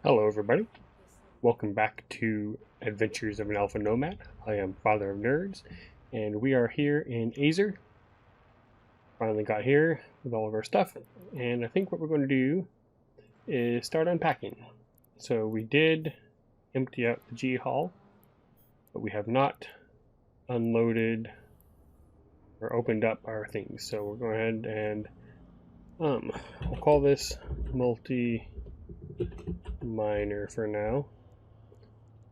Hello everybody, welcome back to Adventures of an Alpha Nomad. I am Father of Nerds, and we are here in Azer. Finally got here with all of our stuff, and I think what we're going to do is start unpacking. So we did empty out the G Hall, but we have not unloaded or opened up our things. So we're going ahead and we'll call this multi-miner for now.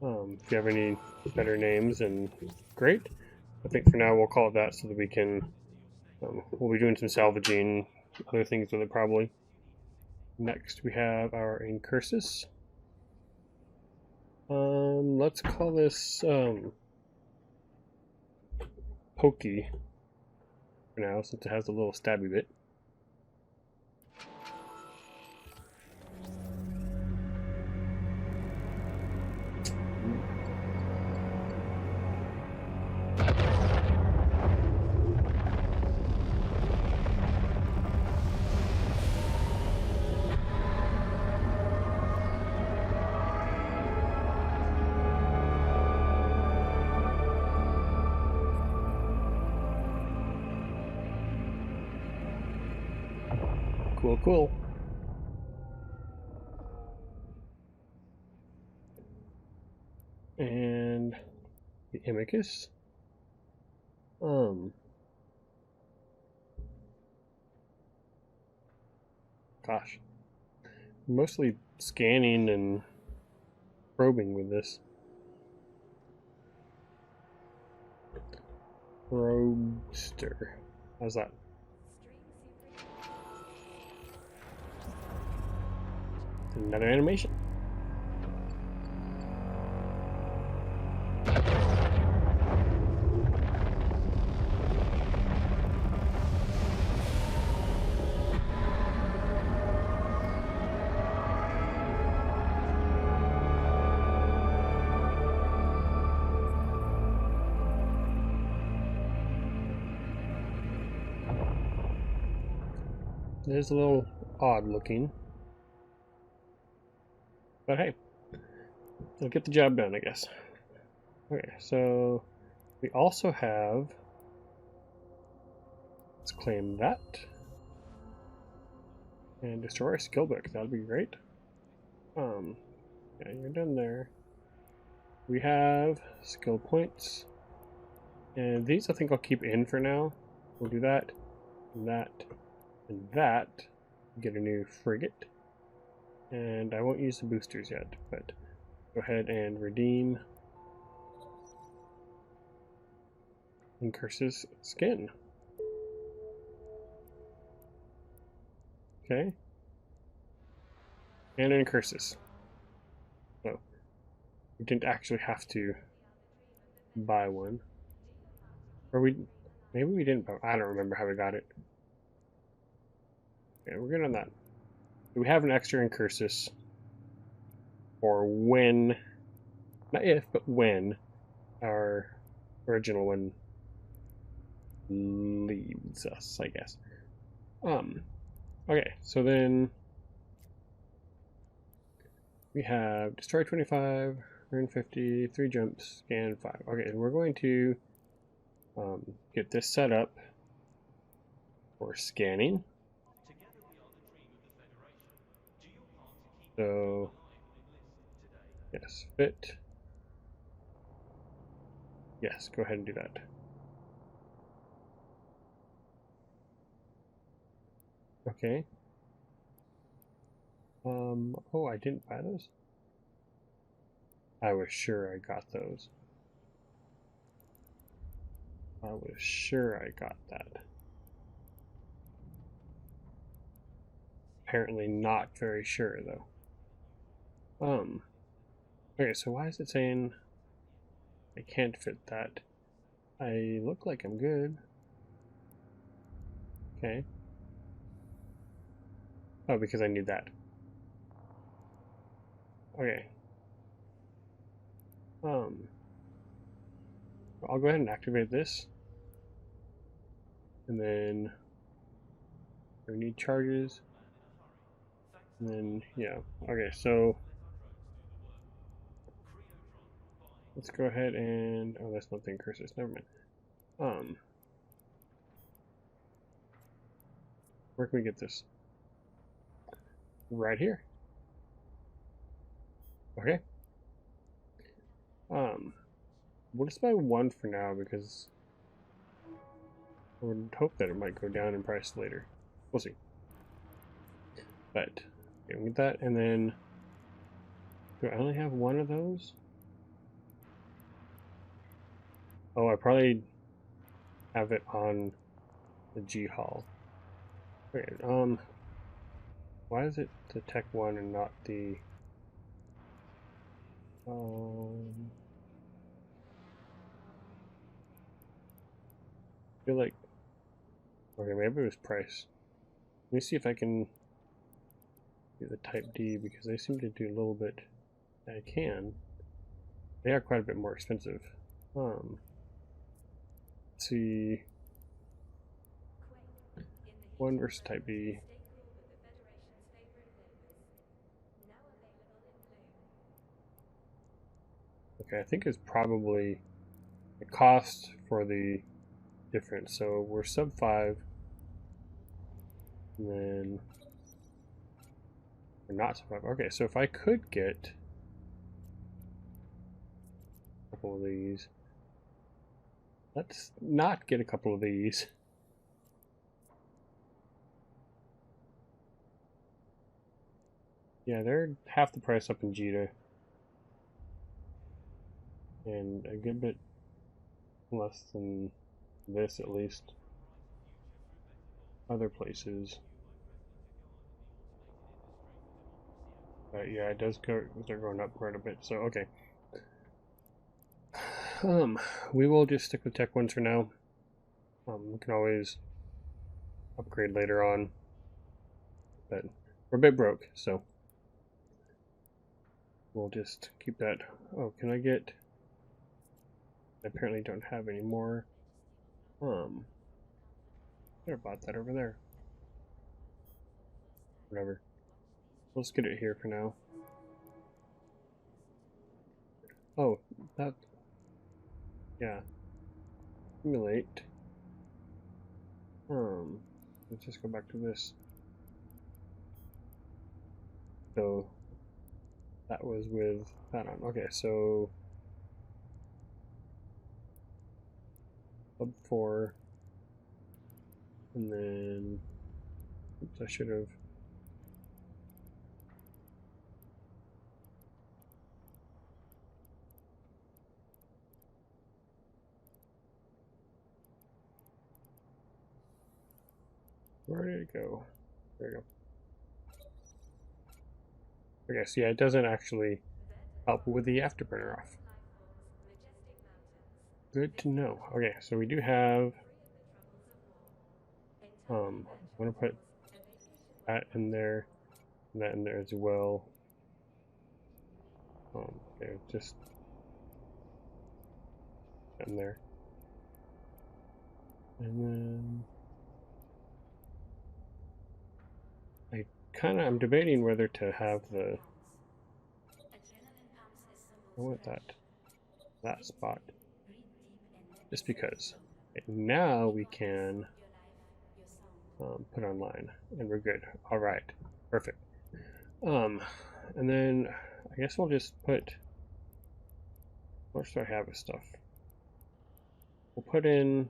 If you have any better names, then great. I think for now we'll call it that so that we can. We'll be doing some salvaging, other things with it probably. Next we have our incursus. Let's call this Pokey for now, since it has a little stabby bit. Cool. And the Amicus. Gosh. Mostly scanning and probing with this. Roadster. How's that? Another animation. It is a little odd looking. But hey, it'll get the job done, I guess. Okay, so we also have, let's claim that. And destroy our skill book, that'd be great. Yeah, you're done there. We have skill points. And these I think I'll keep in for now. We'll do that, and that, and that. Get a new frigate. And I won't use the boosters yet, but go ahead and redeem Incursus skin. Okay. And an Incursus. So we didn't actually have to buy one. Or maybe we didn't, but I don't remember how we got it. Okay, we're good on that. We have an extra Incursus for when, not if, but when our original one leaves us, I guess. Okay, so then we have destroy 25, earn 50, 3 jumps, scan 5. Okay, and we're going to get this set up for scanning. So, yes, fit. Yes, go ahead and do that. Okay. Oh, I didn't buy those? I was sure I got those. I was sure I got that. Apparently not very sure, though. Okay, so why is it saying I can't fit that? I look like I'm good. Okay. Oh, because I need that. Okay. I'll go ahead and activate this. And then we need charges. And then, yeah. Okay, so let's go ahead and, oh, that's not the incursors, never mind. Where can we get this? Right here. Okay. We'll just buy one for now because I would hope that it might go down in price later. We'll see. But okay, we get that, and then do I only have one of those? Oh, I probably have it on the G Hall. Okay, why is it the Tech 1 and not the I feel like, okay, maybe it was price. Let me see if I can do the Type D because they seem to do a little bit. I can. They are quite a bit more expensive. Let's see. 1 versus Type B. Okay, I think it's probably the cost for the difference. So we're sub 5, and then we're not sub 5. Okay, so if I could get a couple of these, let's not get a couple of these. Yeah, they're half the price up in Jita. And a good bit less than this, at least. Other places. But yeah, it does go, they're going up quite a bit, so okay. We will just stick with Tech 1s for now. We can always upgrade later on. But we're a bit broke, so we'll just keep that. Oh, can I get... I apparently don't have any more. I bought that over there. Whatever. Let's get it here for now. Oh, that... yeah. Accumulate. Let's just go back to this. So that was with that on. Okay, so sub 4, and then oops, I should have. Where did it go? There we go. Okay, so yeah, it doesn't actually help with the afterburner off. Good to know. Okay, so we do have. I'm gonna put that in there, and that in there as well. Okay, just in there, and then I'm debating whether to have the. I want that spot, just because. Okay, now we can put online, and we're good. All right, perfect. And then I guess we'll just put. What should I have of stuff? We'll put in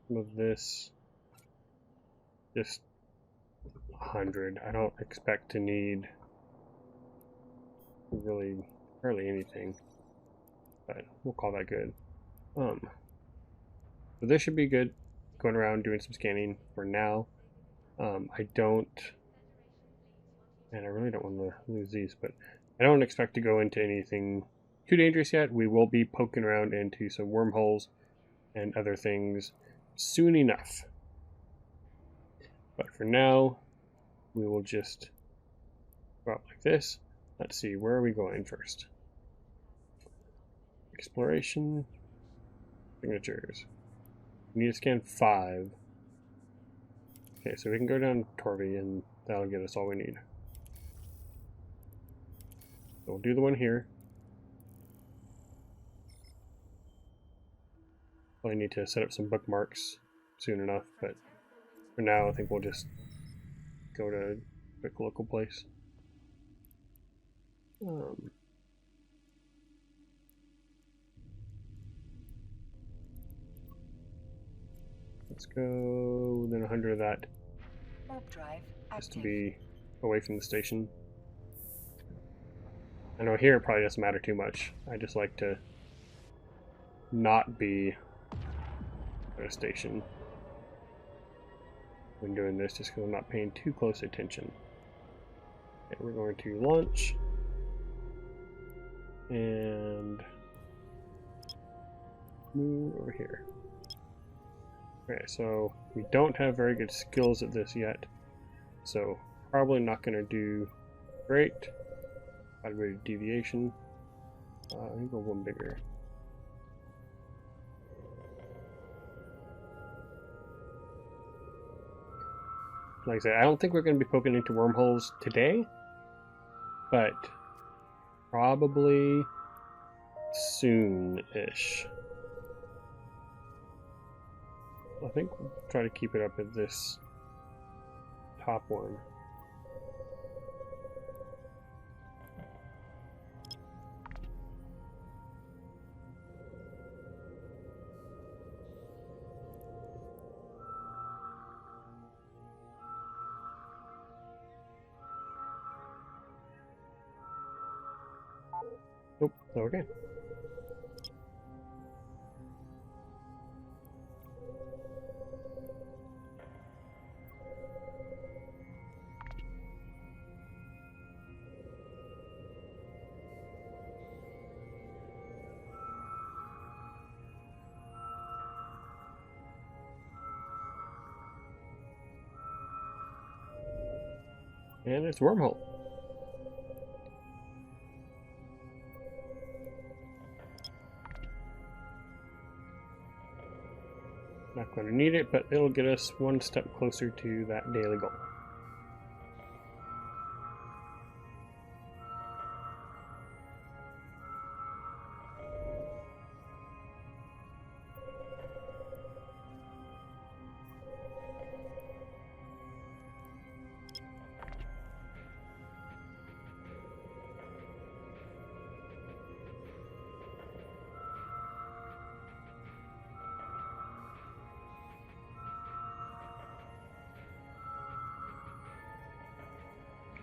some of this. Just 100. I don't expect to need really hardly anything, but we'll call that good. So this should be good. Going around doing some scanning for now. I don't, and I really don't want to lose these, but I don't expect to go into anything too dangerous yet. We will be poking around into some wormholes and other things soon enough. But for now, we will just go out like this. Let's see, where are we going first? Exploration, signatures. We need to scan 5. Okay, so we can go down Torvi and that'll get us all we need. So we'll do the one here. Probably need to set up some bookmarks soon enough, but for now I think we'll just go to a quick local place. Let's go within 100 of that, just to be away from the station. I know here it probably doesn't matter too much. I just like to not be at a station when doing this, just because I'm not paying too close attention. Okay, we're going to launch and move over here. Okay, so we don't have very good skills at this yet, so probably not going to do great. Quite a bit of deviation. Let me go one bigger. Like I said, I don't think we're going to be poking into wormholes today, but probably soon-ish. I think we'll try to keep it up at this top one. Nope, okay. And it's wormhole. Not going to need it, but it'll get us one step closer to that daily goal.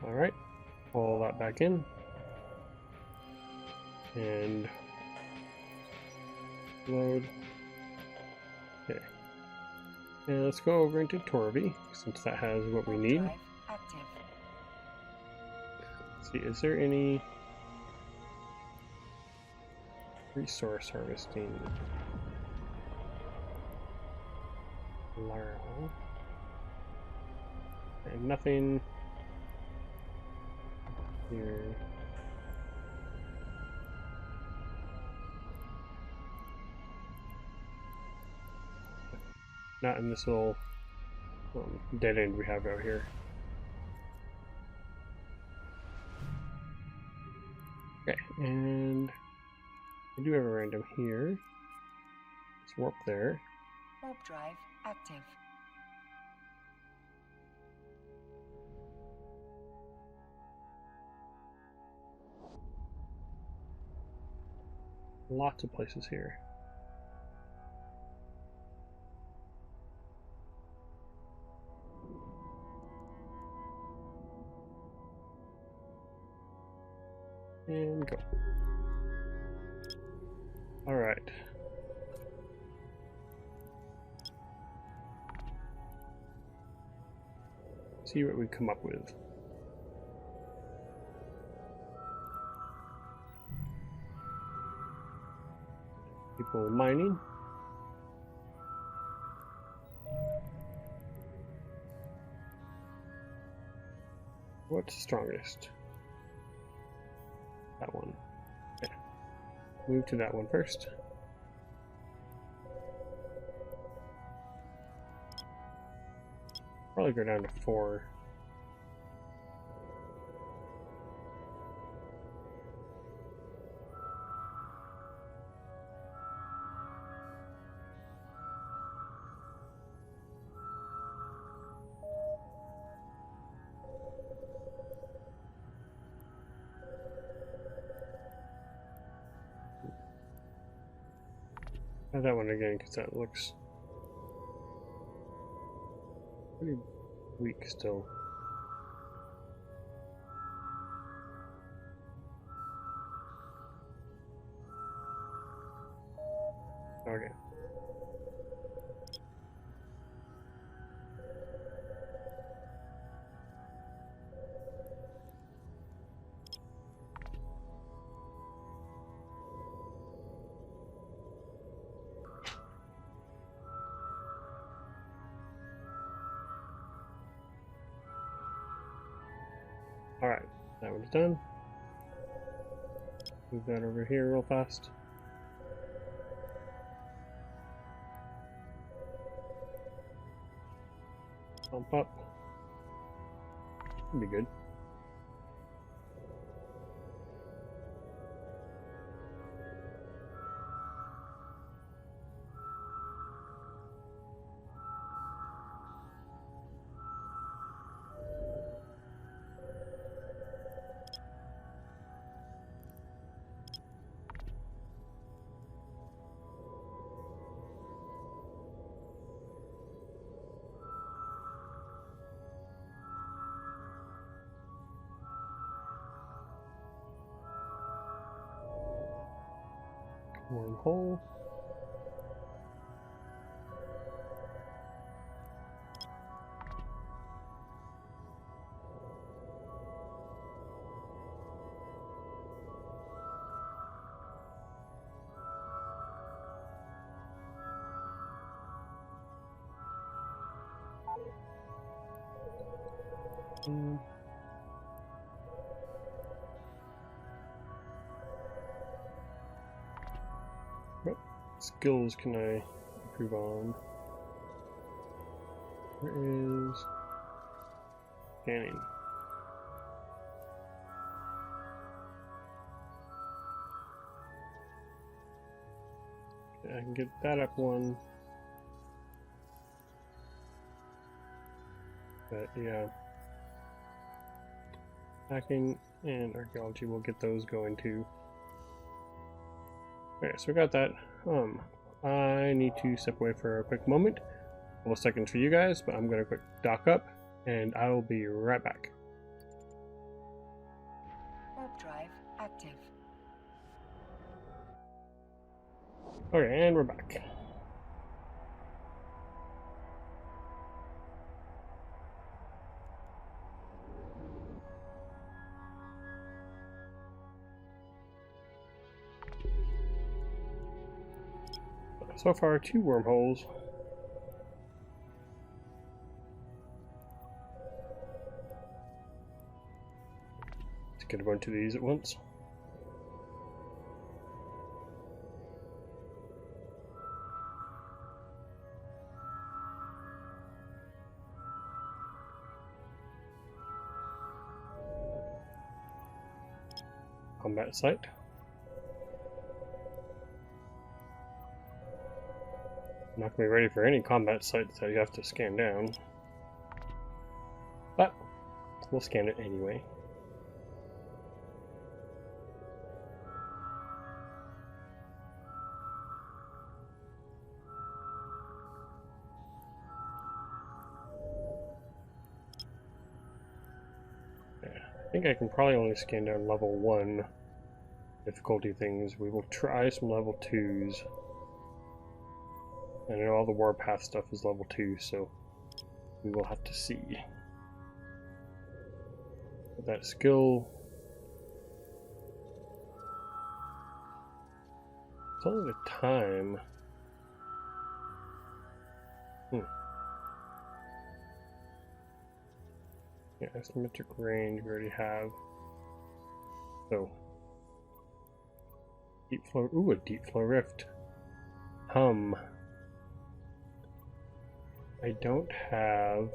Alright, pull that back in, and load. Okay, and let's go over into Torvi, since that has what we need. Let's see, is there any resource harvesting? Larl. And nothing here. Not in this little dead end we have out here. Okay, and I do have a random here. Let's warp there. Warp drive active. Lots of places here. And go. All right. See what we come up with. People mining. What's strongest? That one. Okay. Move to that one first. Probably go down to 4. Try that one again because that looks pretty weak still. Okay. Alright, that one's done. Move that over here real fast. Bump up. Should be good. Wormhole. What skills can I improve on? There is scanning. Okay, I can get that up one. But yeah. Hacking and archaeology, we'll get those going too. Okay, so we got that. I need to step away for a quick moment. A couple seconds for you guys, but I'm gonna quick dock up and I will be right back. Warp drive active. Okay, and we're back. So far, 2 wormholes. Let's get a bunch of these at once. Combat site. I'm not going to be ready for any combat sites that you have to scan down. But we'll scan it anyway. I think I can probably only scan down level 1 difficulty things. We will try some level 2s. I know all the Warpath stuff is level 2, so we will have to see. But that skill... It's only the time. Yeah, asymmetric range we already have. So, deep flow. Ooh, a deep flow rift. I don't have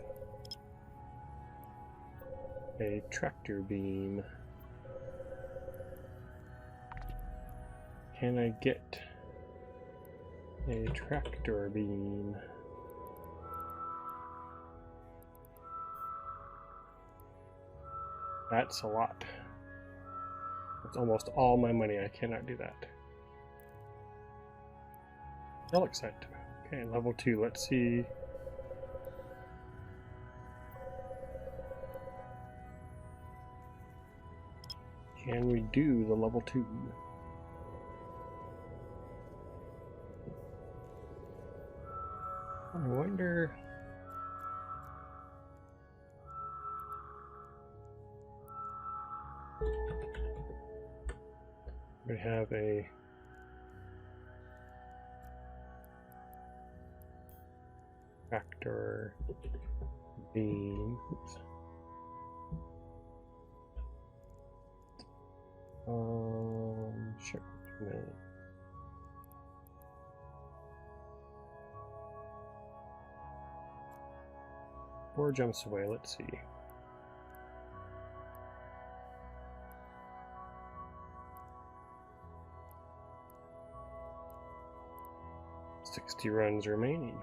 a tractor beam. Can I get a tractor beam? That's a lot. That's almost all my money. I cannot do that. Relic site. Okay, level 2. Let's see. Can we do the level 2? I wonder. We have a tractor beam. Oops. Sure. No. Four jumps away. Let's see. $60 runs remaining.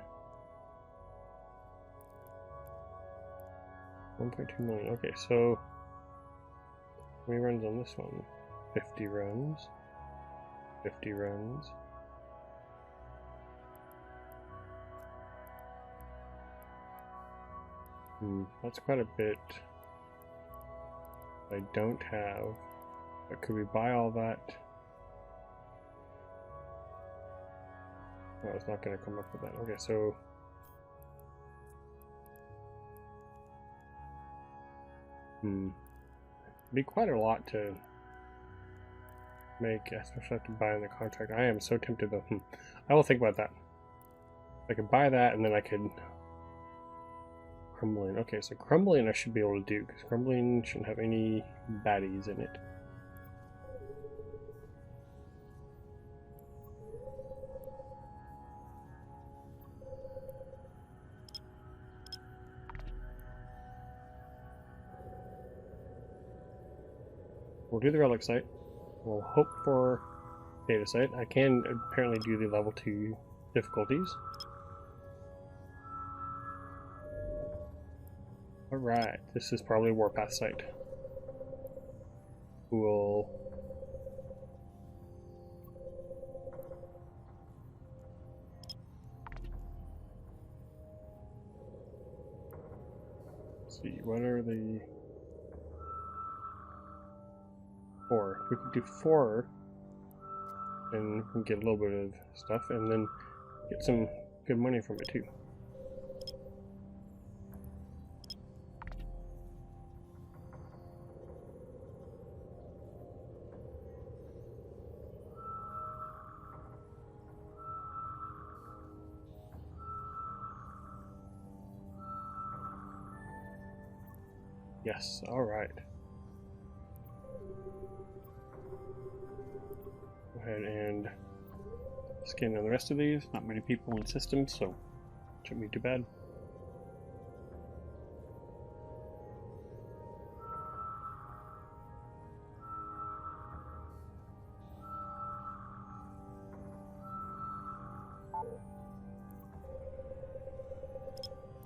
1.2 million. Okay, so how many runs on this one? 50 runs. 50 runs. That's quite a bit. I don't have. But could we buy all that? No, it's not going to come up with that. Okay, so be quite a lot to make, especially after buying the contract. I am so tempted though. I will think about that. I could buy that and then I could crumbling. Okay, so crumbling I should be able to do because crumbling shouldn't have any baddies in it. We'll do the relic site. We'll hope for data site. I can apparently do the level 2 difficulties. Alright, this is probably a Warpath site. Cool. Let's see, what are the 4? We could do 4 and we can get a little bit of stuff and then get some good money from it too. Yes, alright. Go ahead and scan on the rest of these. Not many people in the system, so shouldn't be too bad.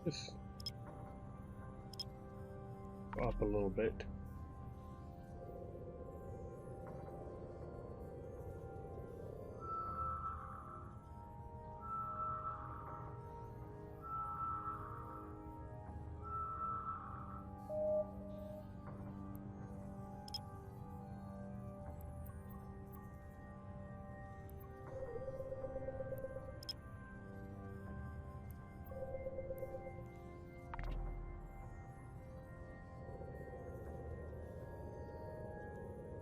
Just go up a little bit.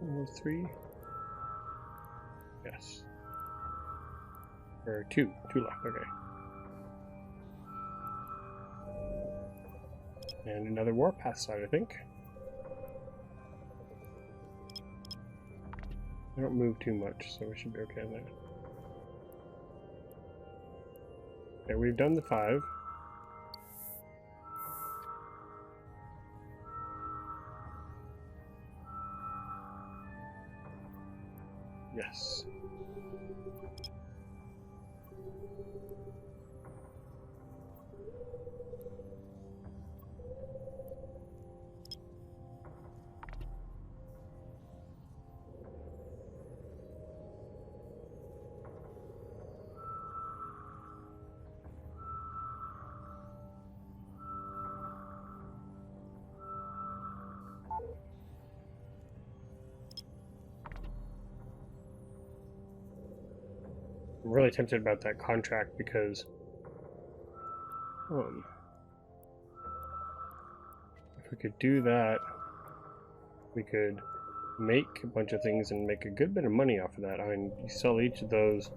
Almost 3. Yes. Or 2. 2 left, okay. And another Warpath side, I think. I don't move too much, so we should be okay on that. Okay, we've done the 5. Yes. I'm really tempted about that contract because if we could do that, we could make a bunch of things and make a good bit of money off of that. I mean, you sell each of those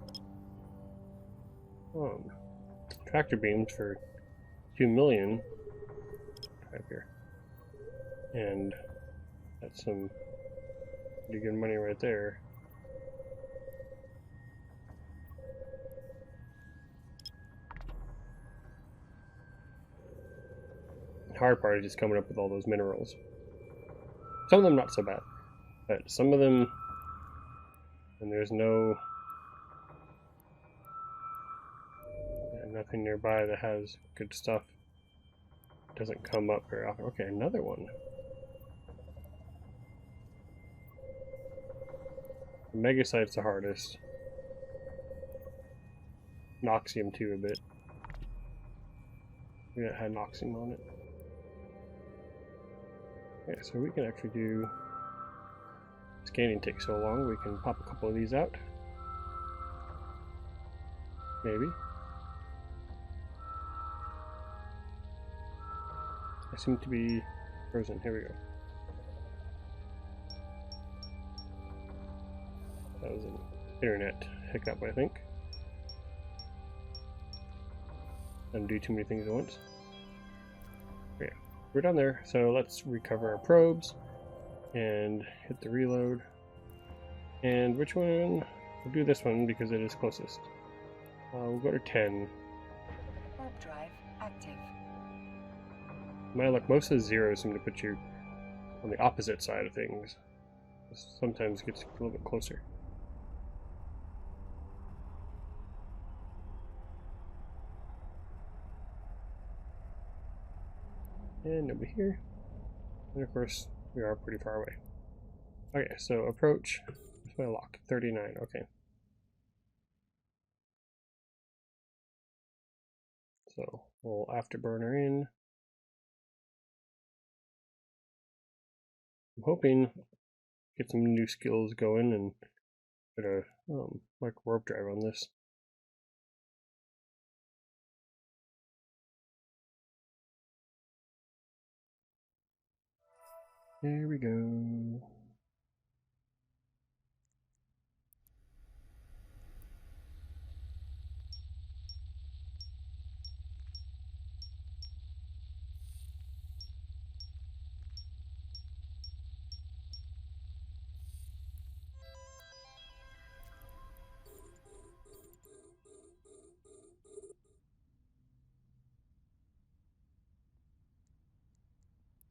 tractor beams for 2 million right here, and that's some pretty good money right there. The hard part is just coming up with all those minerals. Some of them not so bad, but some of them, and there's nothing nearby that has good stuff. It doesn't come up very often. Okay, another one. The Megasite's the hardest. Noxium too a bit. We had Noxium on it. Okay, so we can actually do... Scanning takes so long, we can pop a couple of these out. Maybe. I seem to be frozen. Here we go. That was an internet hiccup, I think. Don't do too many things at once. Okay, we're done there. So let's recover our probes and hit the reload. And which one? We'll do this one because it is closest. We'll go to 10. Warp drive active. My luck, most of the zeros seem to put you on the opposite side of things. Sometimes it gets a little bit closer. And over here. And of course, we are pretty far away. Okay, so approach. What's my lock? 39, okay. So we'll afterburner in. I'm hoping get some new skills going and put a like warp drive on this. There we go.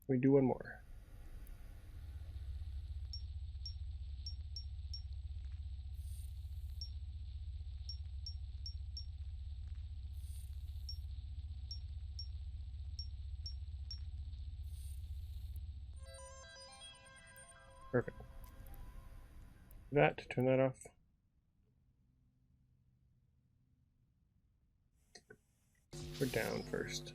We do one more. Perfect. Turn that off. We're down first.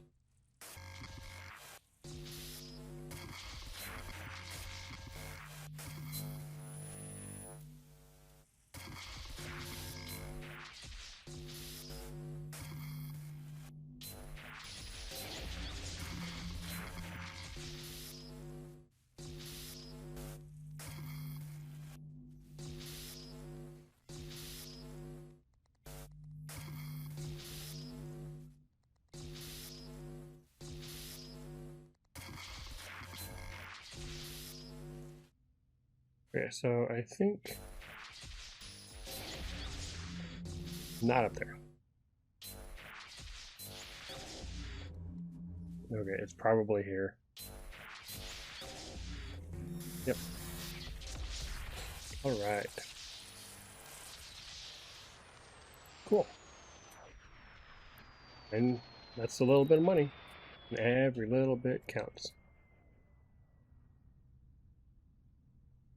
Okay, so I think not up there. Okay, it's probably here. Yep. Alright. Cool. And that's a little bit of money. And every little bit counts.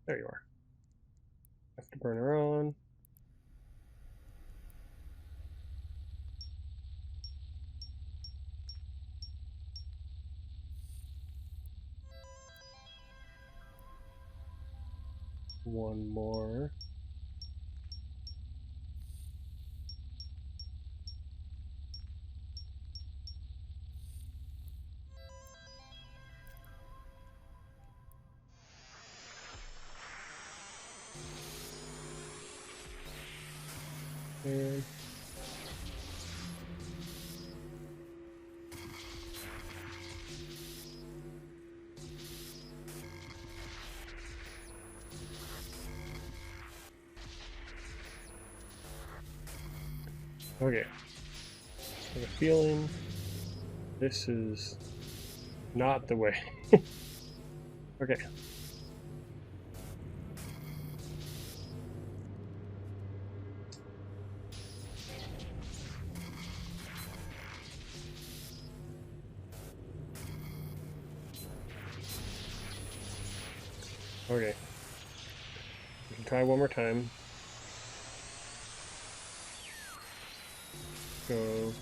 There you are. Afterburner on. One more. Okay. I have a feeling this is not the way. Okay. Okay. We can try one more time. Go.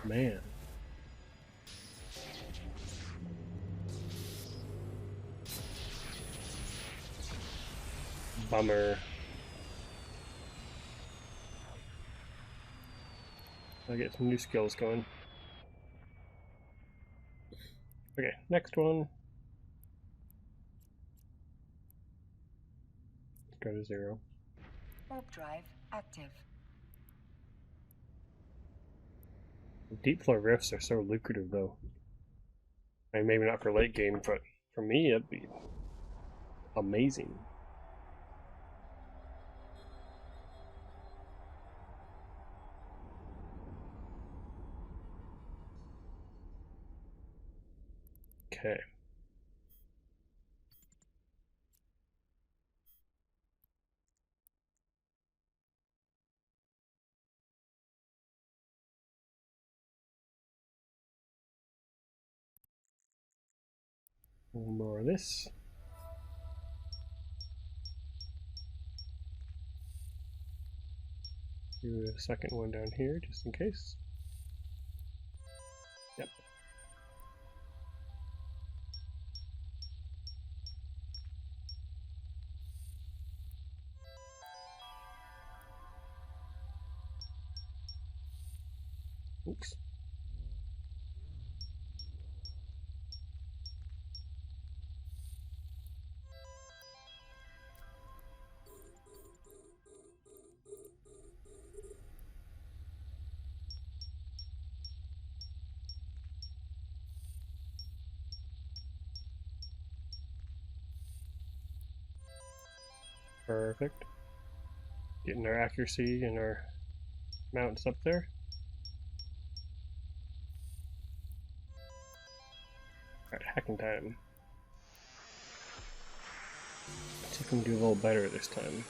Man. Bummer. I'll get some new skills going. Okay, next one. Go to 0. Warp drive active. Deep floor rifts are so lucrative, though. I mean, maybe not for late game, but for me, it'd be amazing. Okay. One more of this. Do a second one down here, just in case. Yep. Oops. Perfect. Getting our accuracy and our mounts up there. Alright, hacking time. Let's see if we can do a little better this time.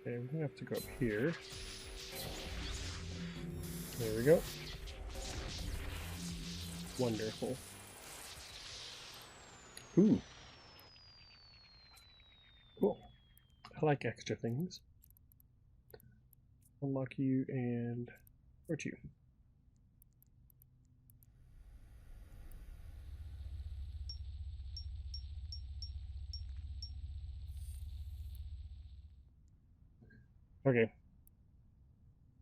Okay, we're gonna have to go up here. There we go. Wonderful. Ooh. Cool. I like extra things. Unlock you and hurt you. Okay.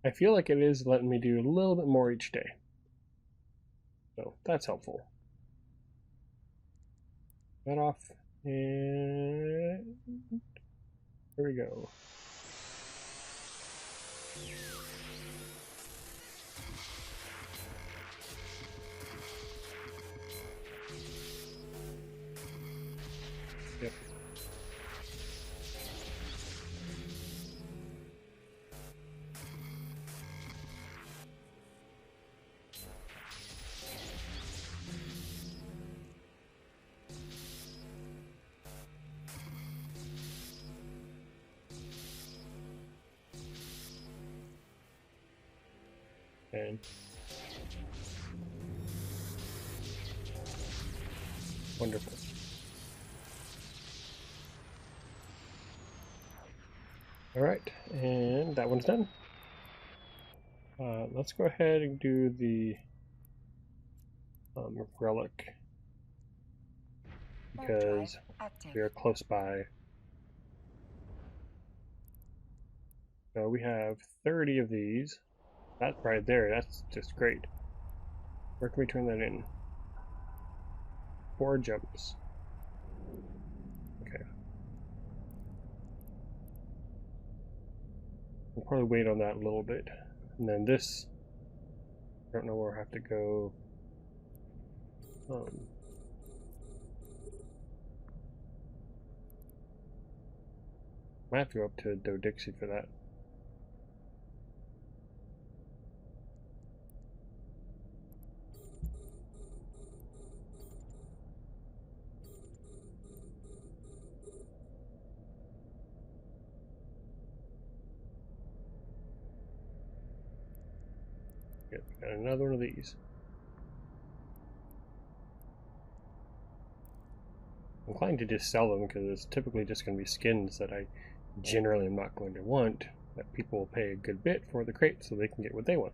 I feel like it is letting me do a little bit more each day. So that's helpful. That off, and there we go. Yep. And wonderful. Alright, and that one's done. Let's go ahead and do the relic, because we are close by. So we have 30 of these. That right there, that's just great. Where can we turn that in? 4 jumps. Okay. We'll probably wait on that a little bit. And then this, I don't know where I have to go. I have to go up to Dodixie for that. Good, got another one of these. I'm inclined to just sell them because it's typically just going to be skins that I generally am not going to want, but people will pay a good bit for the crate so they can get what they want.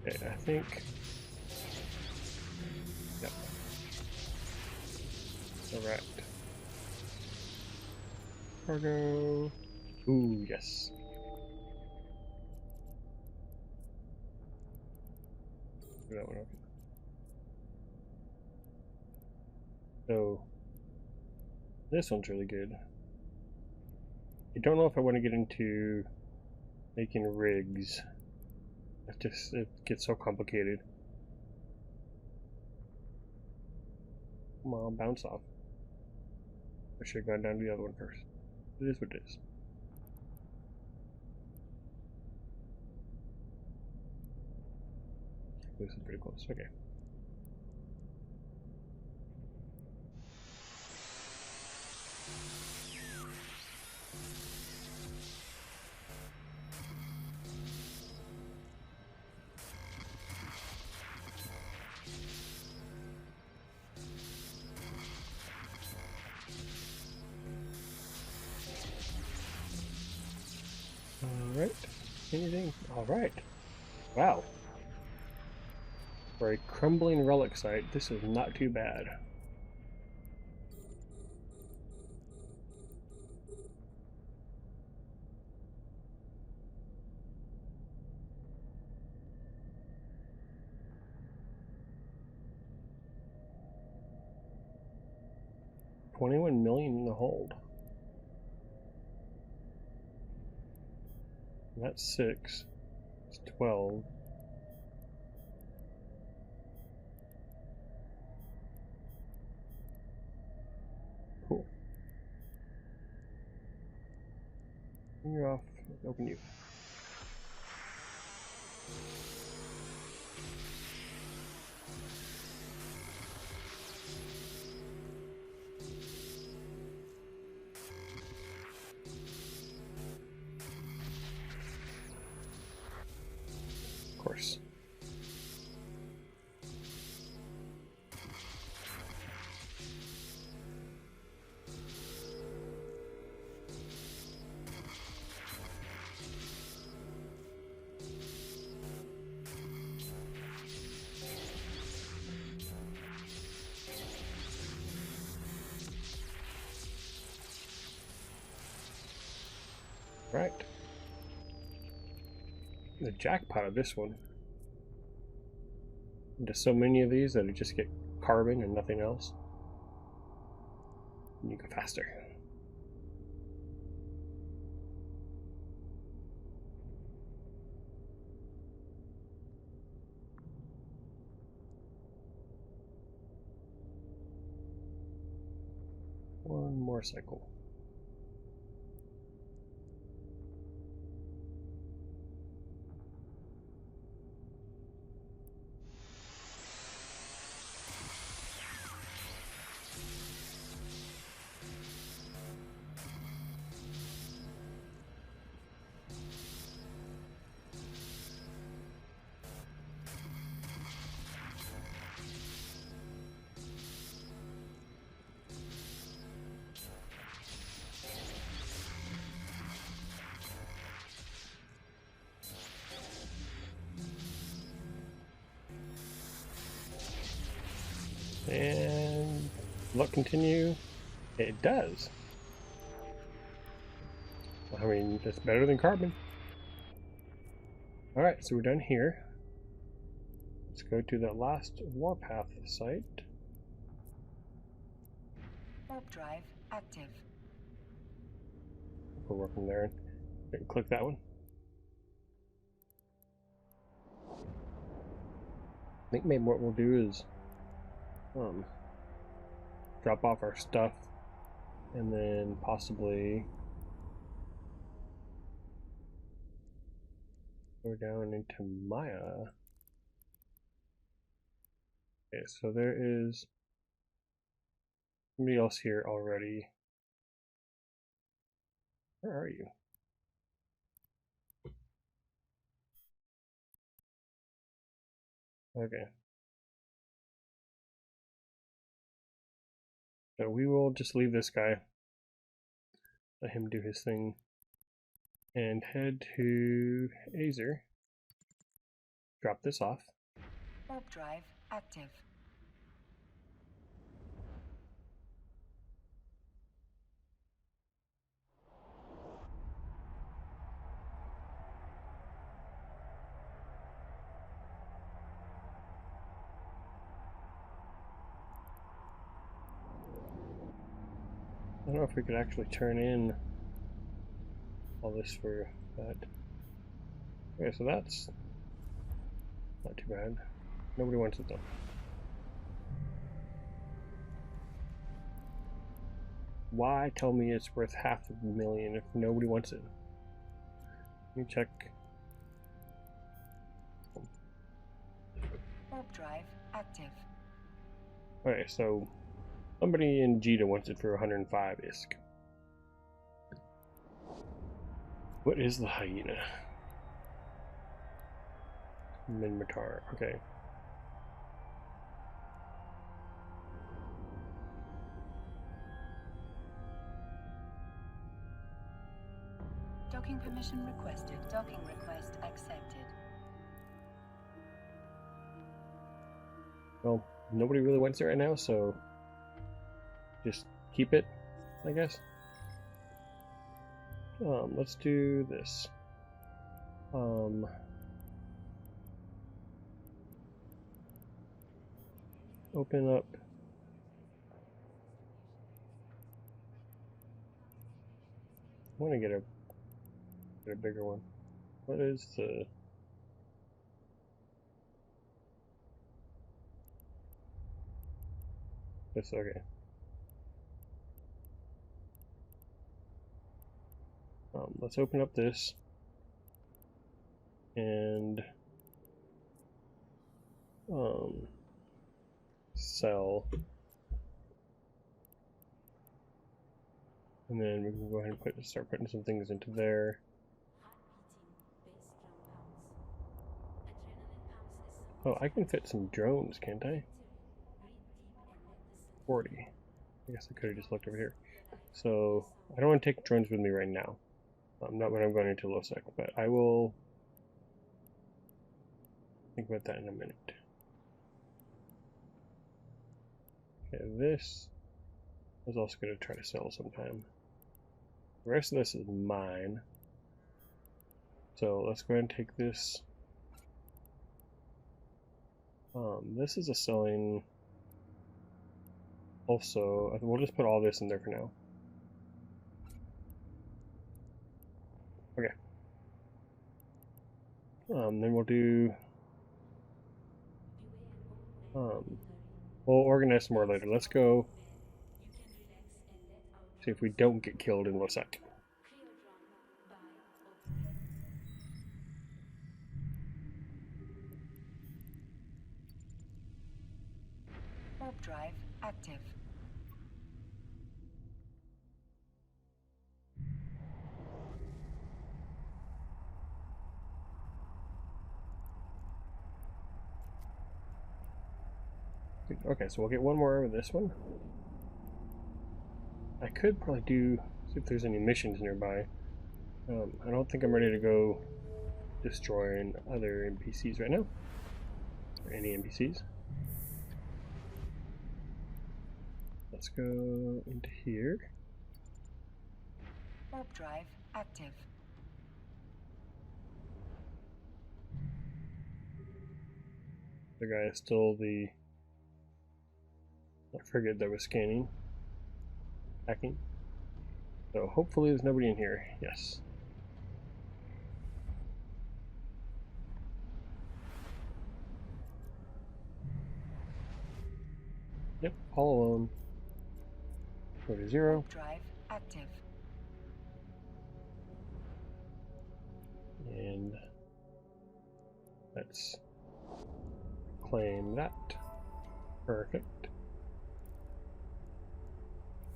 Okay, I think. Yep. Alright. Cargo. Ooh, yes. That one open. So, this one's really good. I don't know if I want to get into making rigs. It gets so complicated. Come on, bounce off. I should have gone down to the other one first. It is what it is. This is pretty close. Okay. Alright. Anything? Alright. Wow. For a crumbling relic site, this is not too bad. $21 million in the hold. That's 6. It's 12. Cool. You're off. Open you. Of course. Right. The jackpot of this one. There's so many of these that you just get carbon and nothing else. And you go faster. One more cycle. And luck continue. It does. I mean, it's better than carbon. Alright, so we're done here. Let's go to the last Warpath site. Warp drive active. We're working there. Click that one. I think maybe what we'll do is drop off our stuff and then possibly go down into Maya. Okay, so there is somebody else here already. Where are you? Okay. So we will just leave this guy, let him do his thing, and head to Azer. Drop this off. Warp drive active. I don't know if we could actually turn in all this for that. Okay, so that's not too bad. Nobody wants it though. Why tell me it's worth $500,000 if nobody wants it? Let me check. Warp drive active. Okay, so somebody in Jita wants it for 105 ISK. What is the hyena? Minmatar, okay. Docking permission requested. Docking request accepted. Well, nobody really wants it right now, so just keep it, I guess. Let's do this. Open up. I want to get a bigger one. What is the? This okay. Let's open up this and sell, and then we can go ahead and start putting some things into there. Oh, I can fit some drones, can't I? 40. I guess I could have just looked over here. So I don't want to take drones with me right now. Not when I'm going into low cycle, but I will think about that in a minute. Okay, this I was also going to try to sell sometime. The rest of this is mine. So let's go ahead and take this. This is a selling. Also, we'll just put all this in there for now. Okay. Then we'll do. We'll organize some more later. Let's go See if we don't get killed in 1 sec. Warp drive active. Okay, so we'll get one more with this one. I could probably see if there's any missions nearby. I don't think I'm ready to go destroying other NPCs right now. Or any NPCs. Let's go into here. Warp drive active. The guy is still the frigate that was scanning, hacking. So hopefully there's nobody in here. Yes. Yep, all alone. Go to 0. Warp drive active. And let's claim that. Perfect.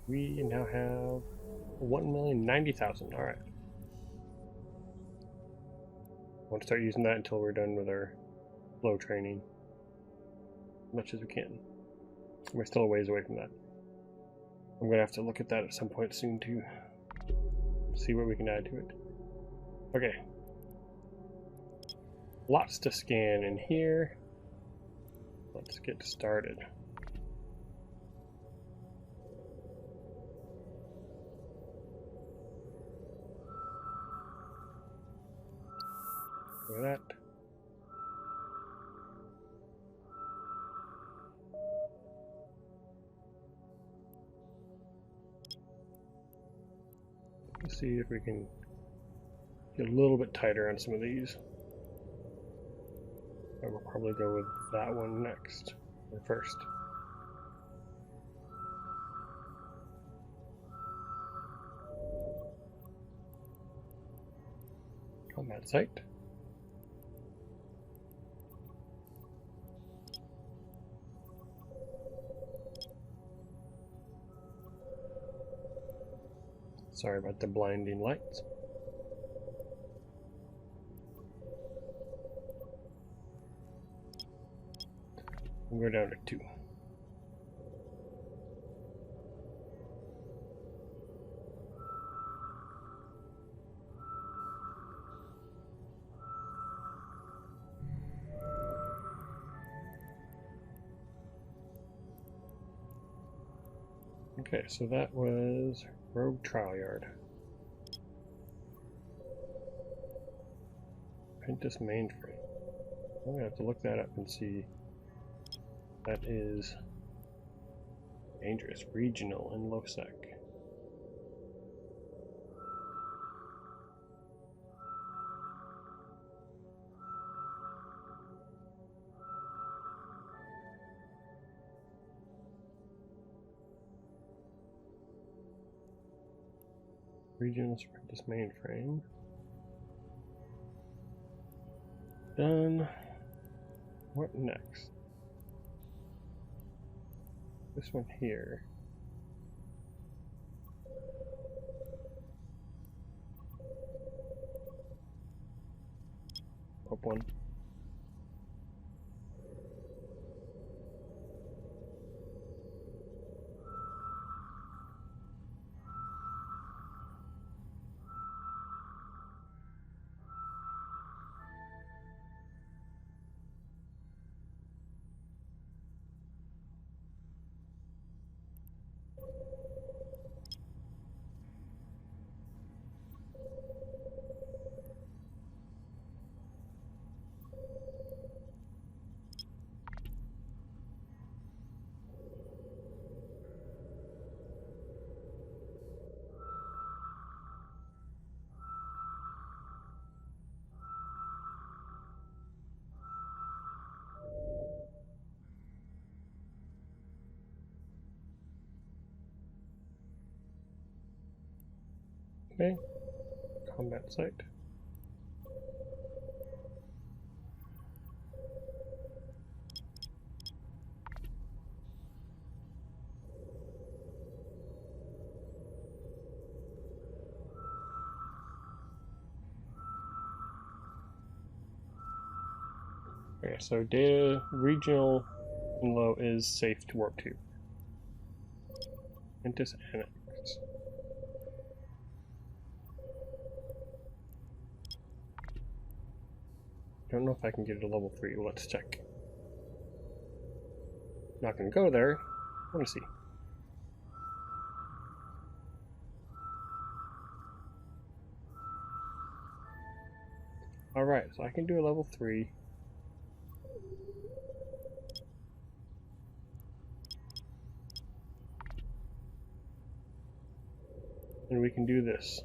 We now have 1,090,000. Alright. Won't start using that until we're done with our flow training. As much as we can. We're still a ways away from that. I'm going to have to look at that at some point soon to see what we can add to it. Okay. Lots to scan in here. Let's get started. Look at that. Let's see if we can get a little bit tighter on some of these. I will probably go with that one next, or first. Combat site. Sorry about the blinding lights. We'll go down to 2. Okay, so that was Rogue Trial Yard. Apprentice mainframe. I'm gonna have to look that up and see. That is dangerous, regional, and low sec. Regional apprentice mainframe. Done. What next? This one here. Up one. Okay, combat site. Okay, so data regional and low is safe to warp to. Ventus Annex. Don't know if I can get it to level 3. Let's check. Not gonna go there. I wanna see. Alright, so I can do a level 3. And we can do this.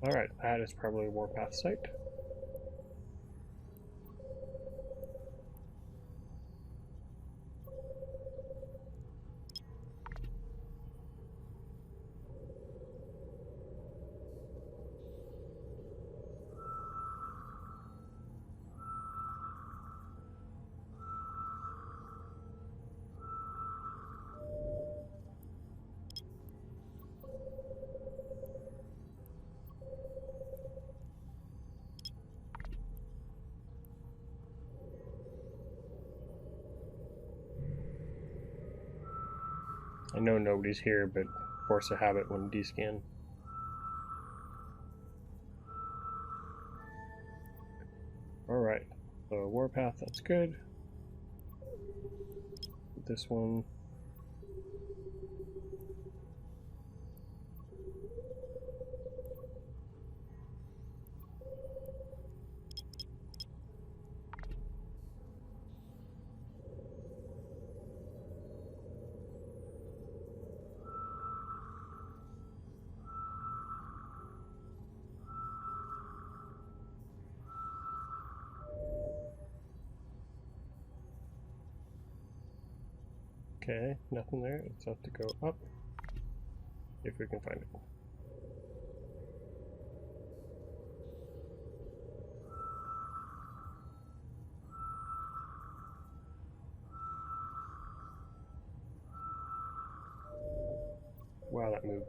Alright, that is probably a Warpath site. I know nobody's here, but force a habit when descan. Alright, so Warpath, that's good. This one. Okay, nothing there. Let's have to go up. If we can find it. Wow, that moved.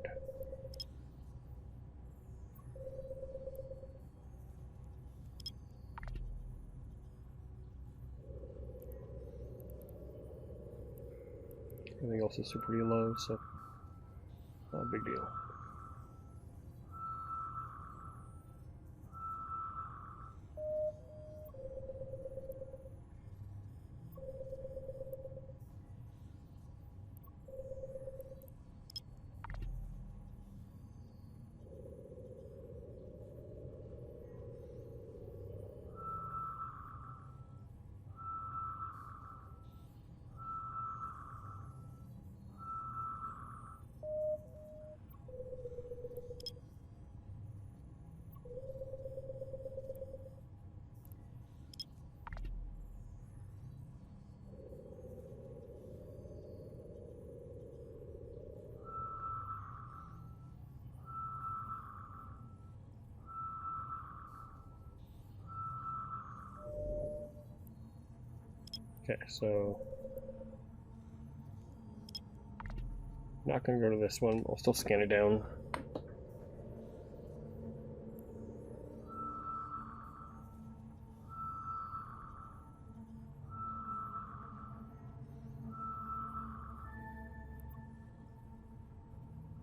Everything else is pretty low, so not a big deal. Okay, so not gonna go to this one. I'll still scan it down.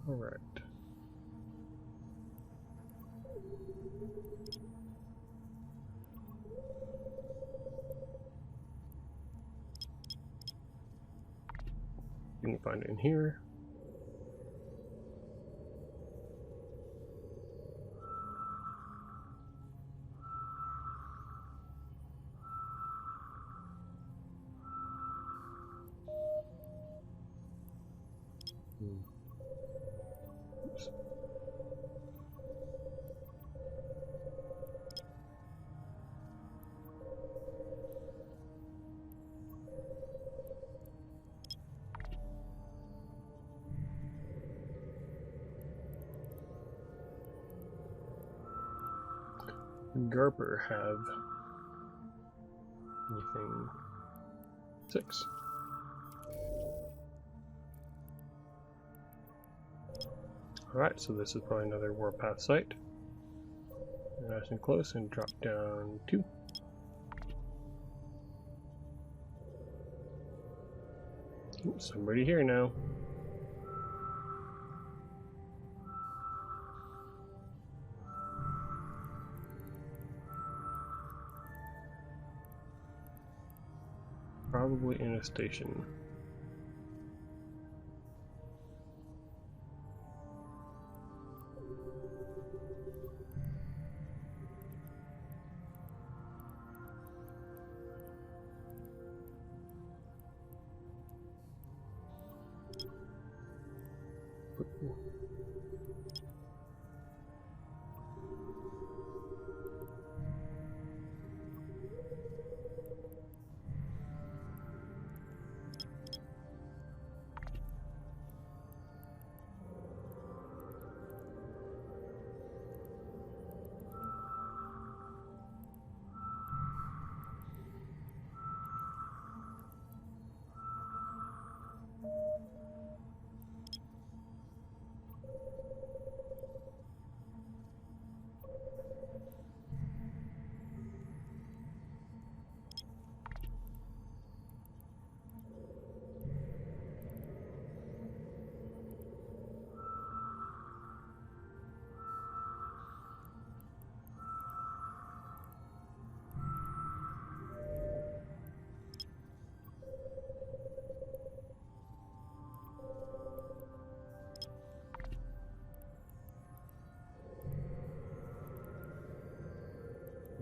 All right. You can find it in here. Oops. Garper have anything? 6. Alright, so this is probably another Warpath site. Nice and close, and drop down 2. Ooh, somebody here now. Probably in a station.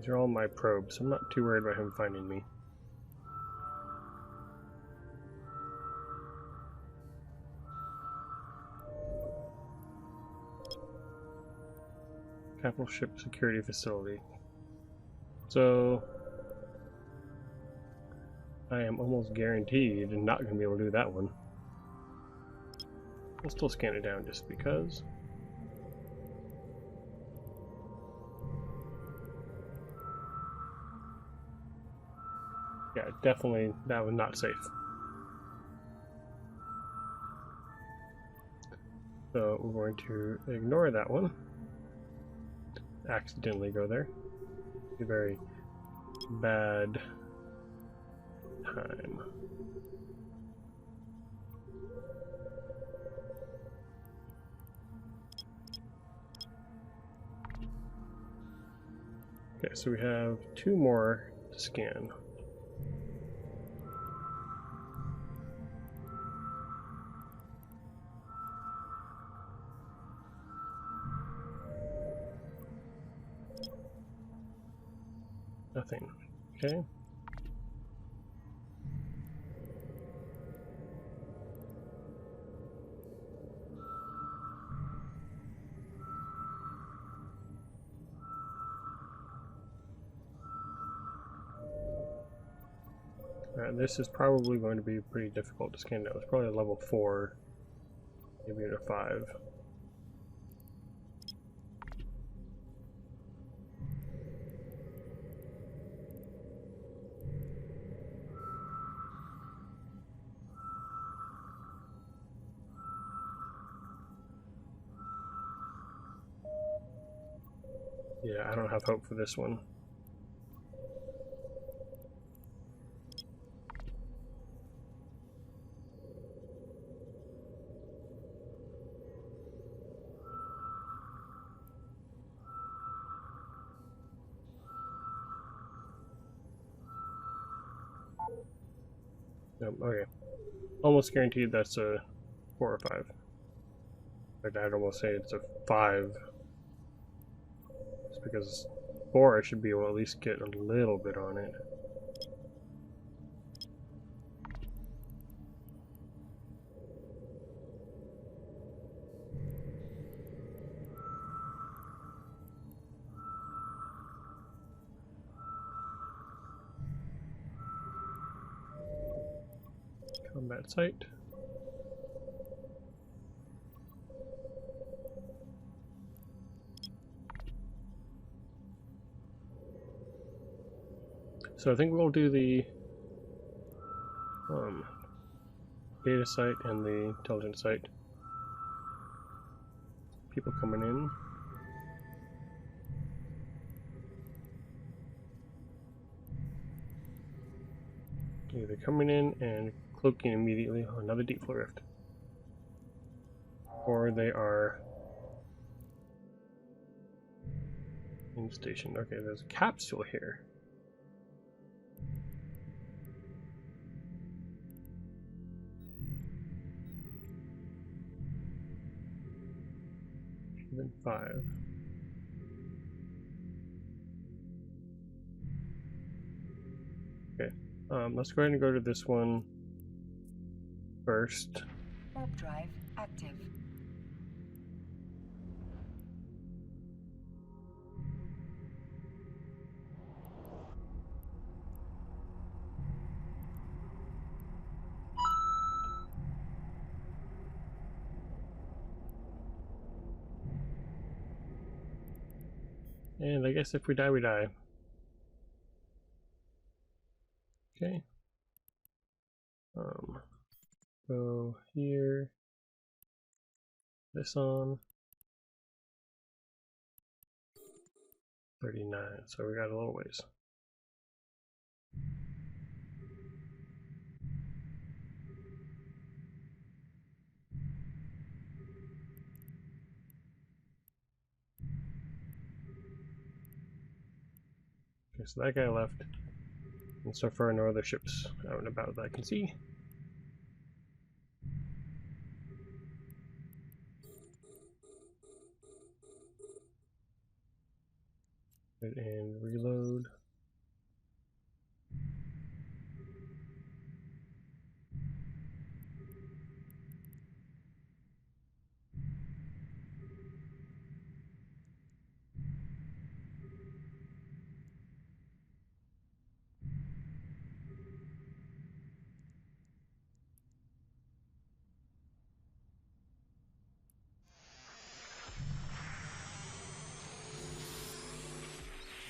These are all my probes, so I'm not too worried about him finding me. Capital Ship Security Facility. So I am almost guaranteed not going to be able to do that one. I'll still scan it down just because. Yeah, definitely that was not safe. So we're going to ignore that one. Accidentally go there. A very bad time. Okay, so we have 2 more to scan. Nothing. Okay. Alright, this is probably going to be pretty difficult to scan down. It's probably a level 4, maybe a 5. Yeah, I don't have hope for this one. Nope, okay. almost guaranteed that's a 4 or 5. In fact, I'd almost say it's a 5. Just because 4 I should be able to at least get a little bit on it. Combat site. So I think we'll do the data site and the intelligence site. People coming in. Either coming in and cloaking immediately on another deep flow rift, or they are in station. Okay, there's a capsule here. Then 5. Okay, let's go ahead and go to this one first. Warp drive active. And I guess if we die, we die. Okay. Go here. This on. 39, so we got a little ways. Okay, so that guy left. And so far no other ships out and about that I can see. And reload.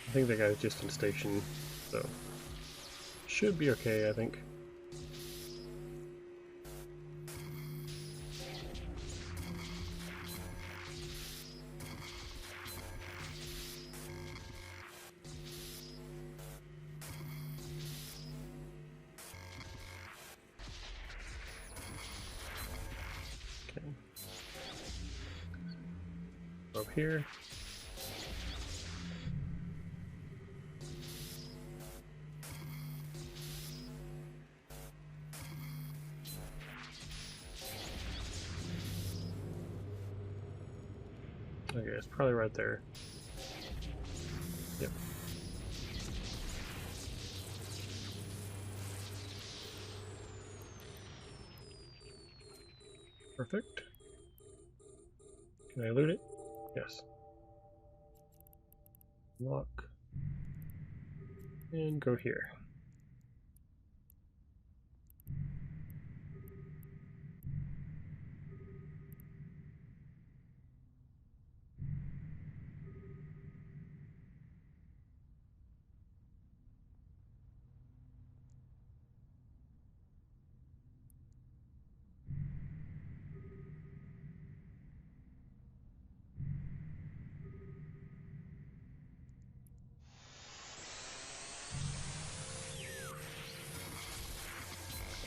I think that guy's just in station, so should be okay, I think. Okay. Up here. Okay, it's probably right there. Yep. Perfect. Can I loot it? Yes. Lock. And go here.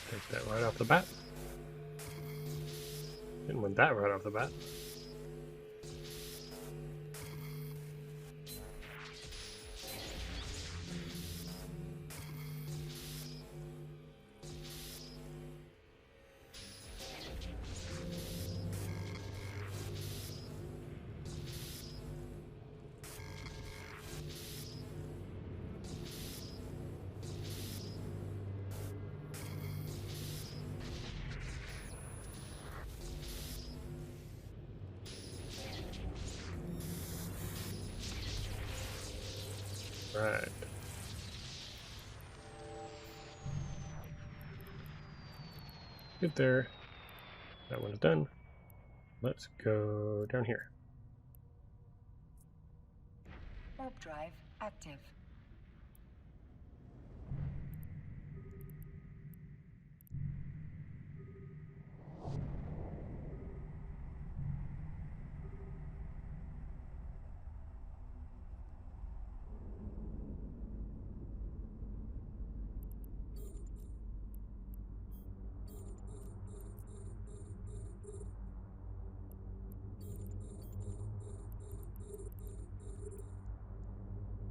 Take that right off the bat. Didn't want that right off the bat. Right. Good there. That one's done. Let's go down here. Warp drive active.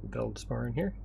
Build spar in here.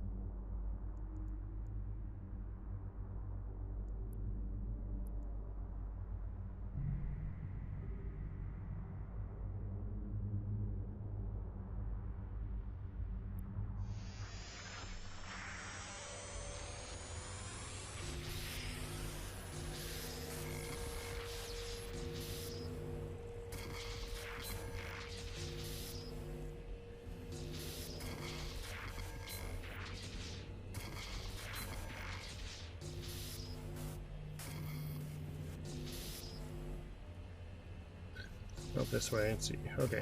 Go this way and see. Okay.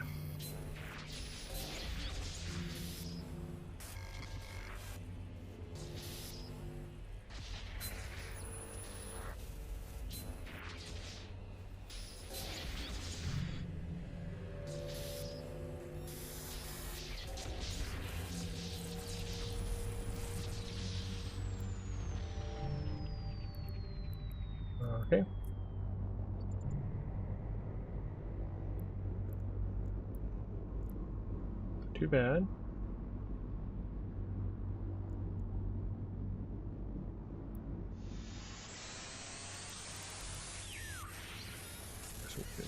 Okay. Too bad. This one's good.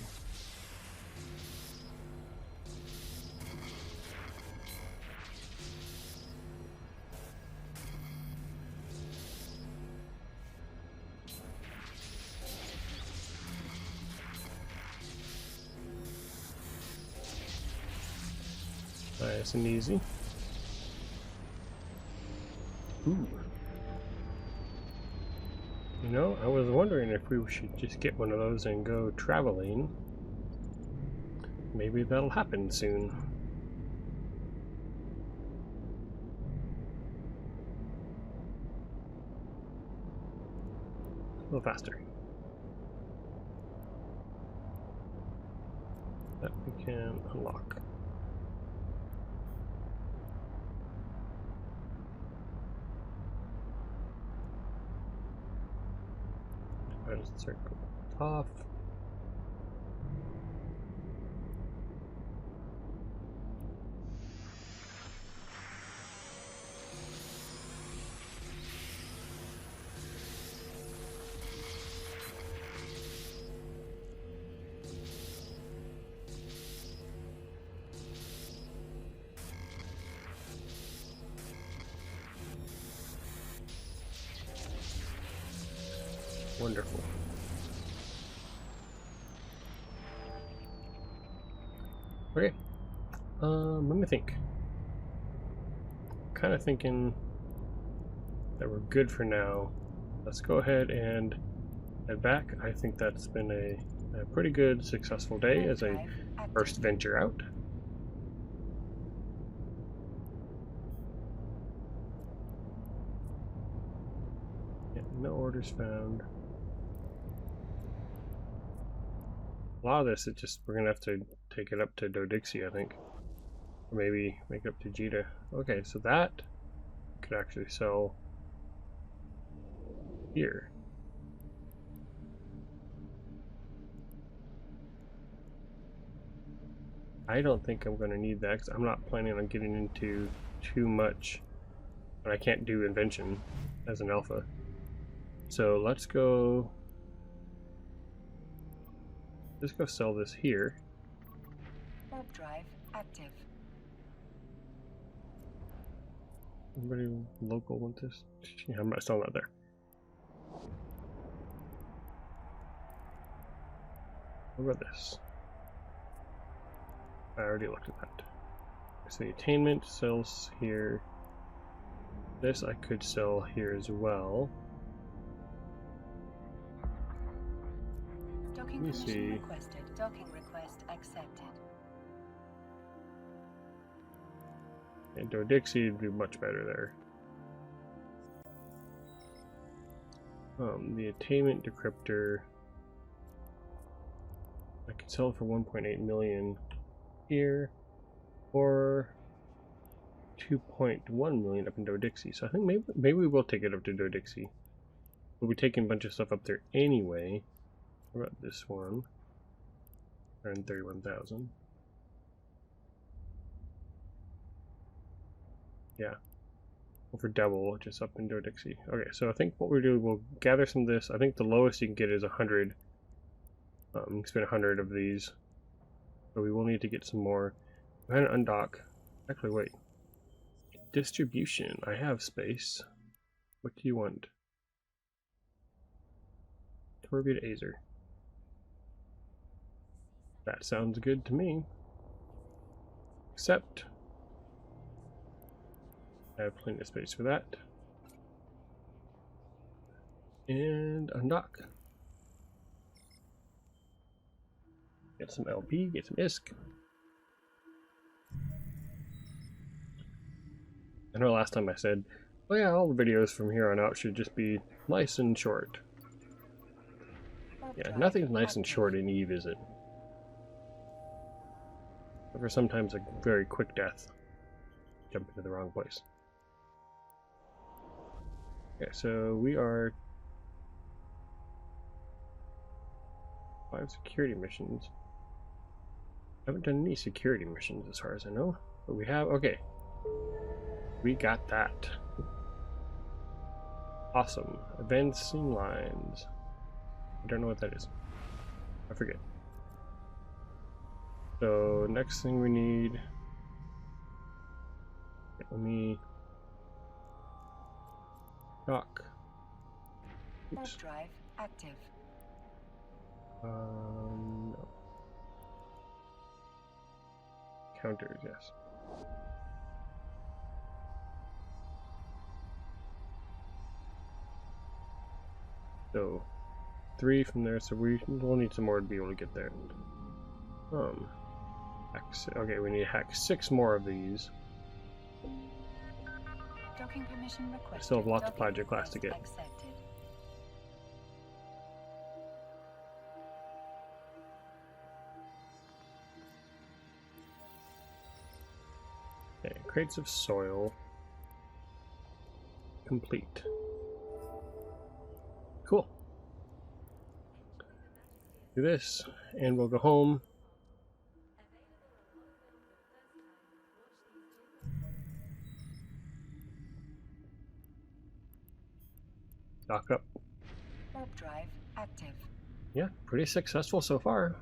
Nice and easy. Ooh. You know, I was wondering if we should just get one of those and go traveling. Maybe that'll happen soon. A little faster. That we can unlock. I just circle off. Wonderful. Okay. Let me think. Kind of thinking that we're good for now. Let's go ahead and head back. I think that's been a pretty good, successful day as a first venture out. Yeah, no orders found. A lot of this is just, we're gonna have to take it up to Dodixie, I think. Or maybe make it up to Jita. Okay, so that could actually sell here. I don't think I'm gonna need that because I'm not planning on getting into too much, but I can't do invention as an alpha. So let's go sell this here. Warp drive active. Anybody local want this? Yeah, I'm still not there. What about this? I already looked at that. So the attainment sells here. This I could sell here as well. Docking Let me permission see. requested. Docking request accepted. And Dodixie would do much better there. The attainment decryptor, I could sell it for 1.8 million here, or 2.1 million up in Dodixie. So I think maybe we will take it up to Dodixie. We'll be taking a bunch of stuff up there anyway. What about this one? 131,000. Yeah. For double, just up in Dodixie. Okay, so I think what we'll do, we'll gather some of this. I think the lowest you can get is 100. You can spend 100 of these. So we will need to get some more. We're going to undock. Actually, wait. Distribution. I have space. What do you want? Torvid Azer. That sounds good to me. Except I have plenty of space for that. And undock. Get some LP, get some ISK. I know last time I said, oh yeah, all the videos from here on out should just be nice and short. Yeah, nothing's nice and short in Eve, is it? But for sometimes a very quick death. Jump into the wrong place. Okay, so we are 5 security missions. I haven't done any security missions as far as I know, but we have, okay. We got that. Awesome. Advancing lines. I don't know what that is. I forget. So next thing we need. Okay, let me dock. Oops. Drive active. No. Counters, yes. So 3 from there, so we will need some more to be able to get there. Okay, we need to hack 6 more of these. Docking permission requested. I still have lots of project class to get. Accepted. Okay, crates of soil. Complete. Cool. Do this, and we'll go home. Dock up. Warp drive active. Yeah, pretty successful so far.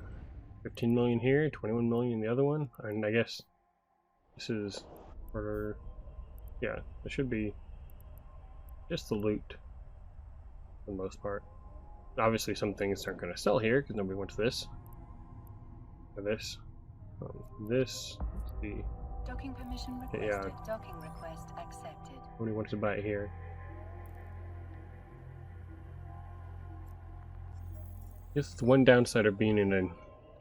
15 million here, 21 million in the other one, and I guess this is for, yeah, it should be just the loot for the most part. Obviously some things aren't going to sell here because nobody wants this or this. This, let's see. Docking permission requested. Yeah. Docking request accepted. Nobody wants to buy it here. This is the one downside of being in a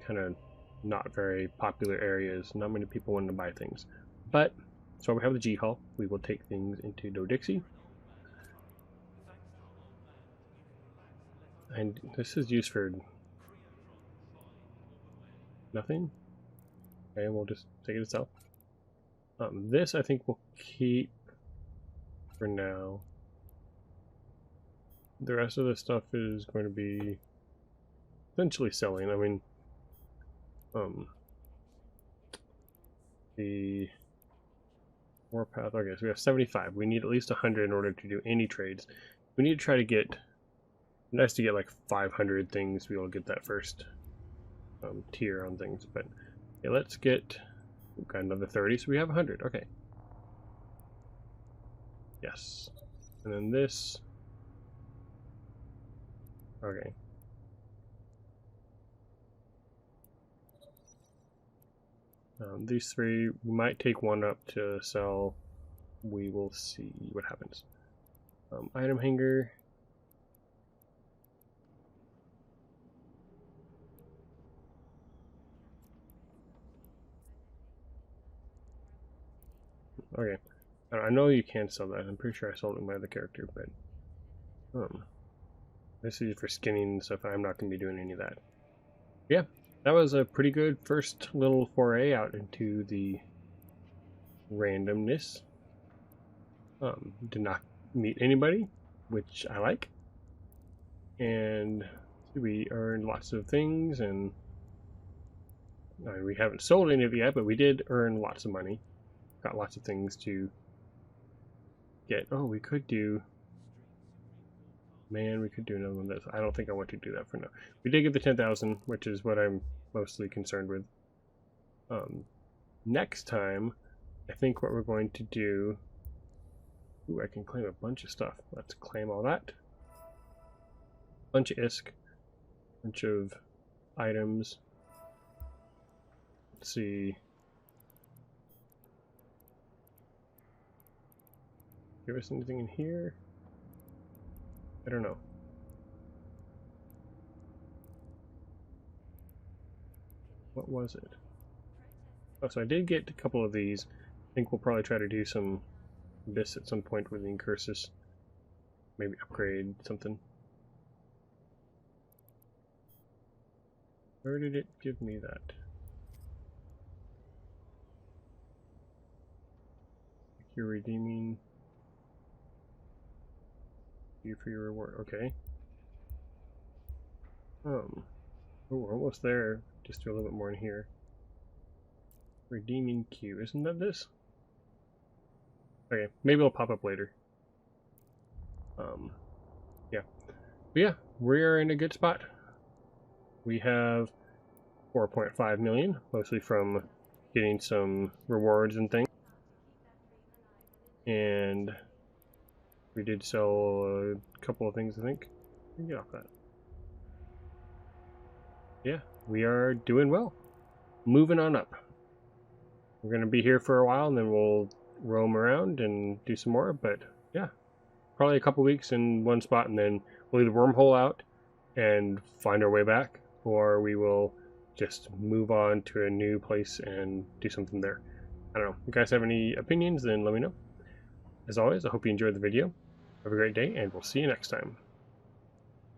kind of not very popular areas. Not many people want to buy things. But, so we have the G-Hull. We will take things into Dodixie. And this is used for nothing. Okay, we'll just take it itself. This I think we'll keep for now. The rest of the stuff is going to be essentially selling. I mean, the Warpath. Okay, so we have 75. We need at least 100 in order to do any trades. We need to try to get. Nice to get like 500 things to be able to get that first tier on things. But okay, let's get. We've got another 30, so we have 100. Okay. Yes. And then this. Okay. These 3, we might take one up to sell we will see what happens. Item hanger. Okay, I know you can sell that. I'm pretty sure I sold it with my other character, but this is for skinning and stuff. I'm not going to be doing any of that. Yeah, that was a pretty good first little foray out into the randomness. Did not meet anybody, which I like, and we earned lots of things, and we haven't sold any of it yet, but we did earn lots of money. Got lots of things to get. Oh, we could do... Man, we could do another one of this. I don't think I want to do that for now. We did get the 10,000, which is what I'm mostly concerned with. Next time, I think what we're going to do... Ooh, I can claim a bunch of stuff. Let's claim all that. Bunch of ISK. Bunch of items. Let's see... Give us anything in here? I don't know. What was it? Oh, so I did get a couple of these. I think we'll probably try to do some this at some point with the Incursus. Maybe upgrade something. Where did it give me that? You're redeeming... You for your reward, okay. Oh, we're almost there. Just do a little bit more in here. Redeeming queue, isn't that this? Okay, maybe it'll pop up later. Yeah. But yeah, we're in a good spot. We have 4.5 million, mostly from getting some rewards and things. And we did sell a couple of things, I think. Get off that. Yeah, we are doing well. Moving on up. We're going to be here for a while, and then we'll roam around and do some more. But yeah, probably a couple weeks in one spot, and then we'll either wormhole out and find our way back, or we will just move on to a new place and do something there. I don't know. If you guys have any opinions, then let me know. As always, I hope you enjoyed the video. Have a great day, and we'll see you next time.